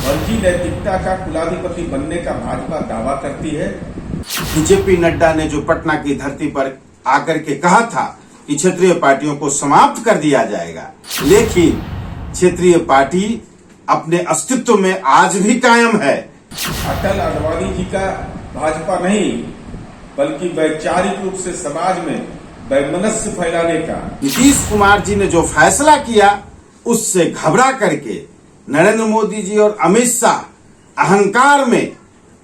फर्जी नैतिकता का कुलाधिपति बनने का भाजपा दावा करती है। बीजेपी नड्डा ने जो पटना की धरती पर आकर के कहा था कि क्षेत्रीय पार्टियों को समाप्त कर दिया जाएगा, लेकिन क्षेत्रीय पार्टी अपने अस्तित्व में आज भी कायम है। अटल आडवाणी जी का भाजपा नहीं बल्कि वैचारिक रूप से समाज में वैमनस्य फैलाने का। नीतीश कुमार जी ने जो फैसला किया उससे घबरा करके नरेंद्र मोदी जी और अमित शाह अहंकार में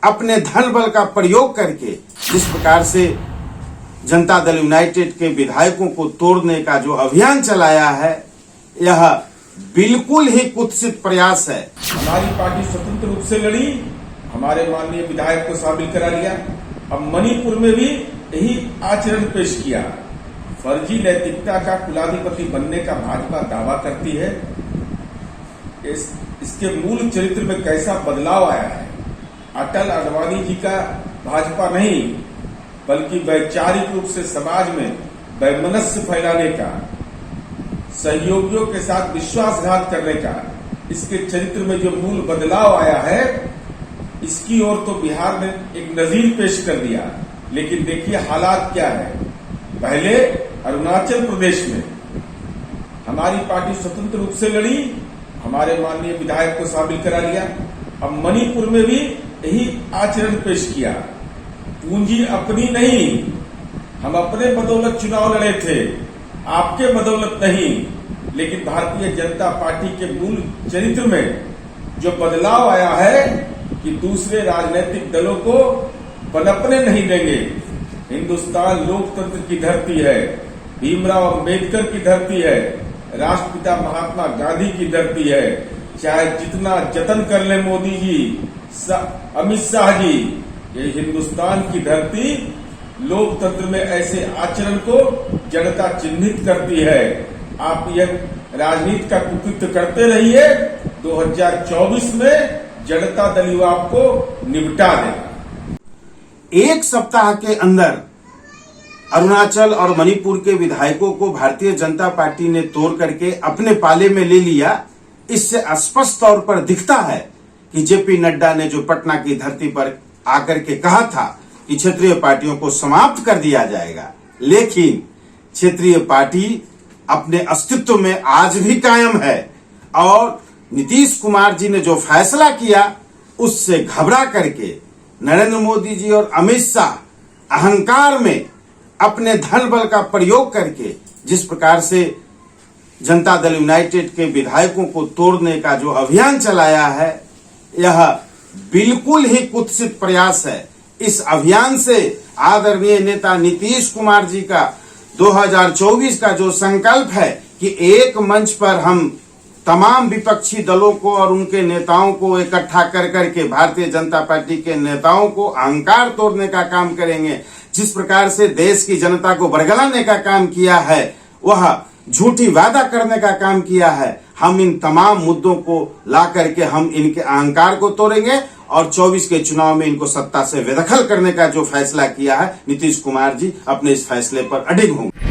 अपने धन बल का प्रयोग करके जिस प्रकार से जनता दल यूनाइटेड के विधायकों को तोड़ने का जो अभियान चलाया है, यह बिल्कुल ही कुत्सित प्रयास है। हमारी पार्टी स्वतंत्र रूप से लड़ी, हमारे माननीय विधायक को शामिल करा लिया। अब मणिपुर में भी यही आचरण पेश किया। फर्जी नैतिकता का कुलाधिपति बनने का भाजपा दावा करती है। इसके मूल चरित्र में कैसा बदलाव आया है। अटल आडवाणी जी का भाजपा नहीं बल्कि वैचारिक रूप से समाज में वैमनस्य फैलाने का, सहयोगियों के साथ विश्वासघात करने का, इसके चरित्र में जो मूल बदलाव आया है, इसकी ओर तो बिहार ने एक नजीर पेश कर दिया। लेकिन देखिए हालात क्या है। पहले अरुणाचल प्रदेश में हमारी पार्टी स्वतंत्र रूप से लड़ी, हमारे माननीय विधायक को शामिल करा लिया। अब मणिपुर में भी यही आचरण पेश किया। पूंजी अपनी नहीं, हम अपने बदौलत चुनाव लड़े थे, आपके बदौलत नहीं। लेकिन भारतीय जनता पार्टी के मूल चरित्र में जो बदलाव आया है कि दूसरे राजनीतिक दलों को पनपने नहीं देंगे। हिंदुस्तान लोकतंत्र की धरती है, भीमराव अंबेडकर की धरती है, राष्ट्रपिता महात्मा गांधी की धरती है। चाहे जितना जतन कर ले मोदी जी, अमित शाह जी, ये हिंदुस्तान की धरती लोकतंत्र में ऐसे आचरण को जनता चिन्हित करती है। आप यह राजनीति का कुकृत्य करते रहिए, 2024 में जनता दल युवा आपको निपटा देगा। एक सप्ताह के अंदर अरुणाचल और मणिपुर के विधायकों को भारतीय जनता पार्टी ने तोड़ करके अपने पाले में ले लिया। इससे स्पष्ट तौर पर दिखता है कि जेपी नड्डा ने जो पटना की धरती पर आकर के कहा था कि क्षेत्रीय पार्टियों को समाप्त कर दिया जाएगा, लेकिन क्षेत्रीय पार्टी अपने अस्तित्व में आज भी कायम है। और नीतीश कुमार जी ने जो फैसला किया उससे घबरा करके नरेंद्र मोदी जी और अमित शाह अहंकार में अपने धन बल का प्रयोग करके जिस प्रकार से जनता दल यूनाइटेड के विधायकों को तोड़ने का जो अभियान चलाया है, यह बिल्कुल ही कुत्सित प्रयास है। इस अभियान से आदरणीय नेता नीतीश कुमार जी का 2024 का जो संकल्प है कि एक मंच पर हम तमाम विपक्षी दलों को और उनके नेताओं को इकट्ठा कर करके भारतीय जनता पार्टी के नेताओं को अहंकार तोड़ने का काम करेंगे। जिस प्रकार से देश की जनता को बरगलाने का काम किया है, वह झूठी वादा करने का काम किया है। हम इन तमाम मुद्दों को ला करके हम इनके अहंकार को तोड़ेंगे और 24 के चुनाव में इनको सत्ता से बेदखल करने का जो फैसला किया है, नीतीश कुमार जी अपने इस फैसले पर अडिग होंगे।